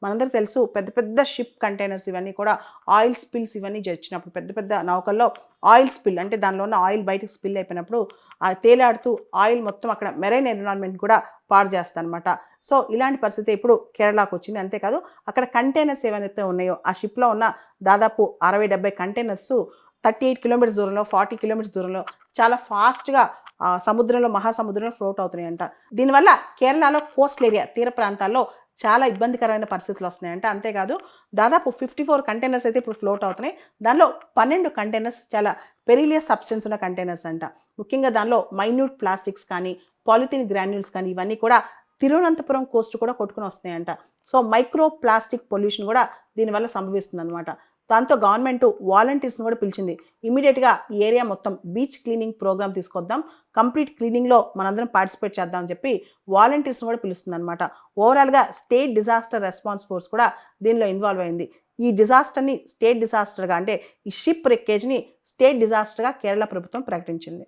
మనందరికీ తెలుసు పెద్ద పెద్ద షిప్ కంటైనర్స్ ఇవన్నీ కూడా ఆయిల్ స్పిల్స్ ఇవన్నీ వచ్చినప్పుడు పెద్ద పెద్ద నౌకల్లో ఆయిల్ స్పిల్ అంటే దానిలో ఉన్న ఆయిల్ బయటకు స్పిల్ అయిపోయినప్పుడు తేలాడుతూ ఆయిల్ మొత్తం అక్కడ మెరైన్ ఎన్విరాన్మెంట్ కూడా పాడు చేస్తాను అనమాట. సో ఇలాంటి పరిస్థితి ఇప్పుడు కేరళకు వచ్చింది. అంతేకాదు అక్కడ కంటైనర్స్ ఏవైతే ఉన్నాయో ఆ షిప్లో ఉన్న దాదాపు 60-70 కంటైనర్స్ 38 కిలోమీటర్స్ దూరంలో 40 కిలోమీటర్స్ దూరంలో చాలా ఫాస్ట్గా సముద్రంలో మహాసముద్రంలో ఫ్లోట్ అవుతున్నాయంట. దీనివల్ల కేరళలో కోస్టల్ ఏరియా తీర ప్రాంతాల్లో చాలా ఇబ్బందికరమైన పరిస్థితులు వస్తున్నాయంట. అంతేకాదు దాదాపు 54 కంటైనర్స్ అయితే ఇప్పుడు ఫ్లోట్ అవుతున్నాయి. దానిలో 12 కంటైనర్స్ చాలా పెరిలియస్ సబ్స్టెన్స్ ఉన్న కంటైనర్స్ అంట. ముఖ్యంగా దానిలో మైన్యూట్ ప్లాస్టిక్స్ కానీ పాలిథిన్ గ్రాన్యూల్స్ కానీ ఇవన్నీ కూడా తిరువనంతపురం కోస్ట్ కూడా కొట్టుకుని వస్తున్నాయంట. సో మైక్రో ప్లాస్టిక్ పొల్యూషన్ కూడా దీనివల్ల సంభవిస్తుంది అనమాట. దాంతో గవర్నమెంట్ వాలంటీర్స్ని కూడా పిలిచింది. ఇమీడియట్గా ఈ ఏరియా మొత్తం బీచ్ క్లీనింగ్ ప్రోగ్రామ్ తీసుకొద్దాం, కంప్లీట్ క్లీనింగ్లో మనందరం పార్టిసిపేట్ చేద్దాం అని చెప్పి వాలంటీర్స్ని కూడా పిలుస్తుంది అనమాట. ఓవరాల్గా స్టేట్ డిజాస్టర్ రెస్పాన్స్ ఫోర్స్ కూడా దీనిలో ఇన్వాల్వ్ అయింది. ఈ డిజాస్టర్ని స్టేట్ డిజాస్టర్గా అంటే ఈ షిప్ రెక్కేజ్ని స్టేట్ డిజాస్టర్గా కేరళ ప్రభుత్వం ప్రకటించింది.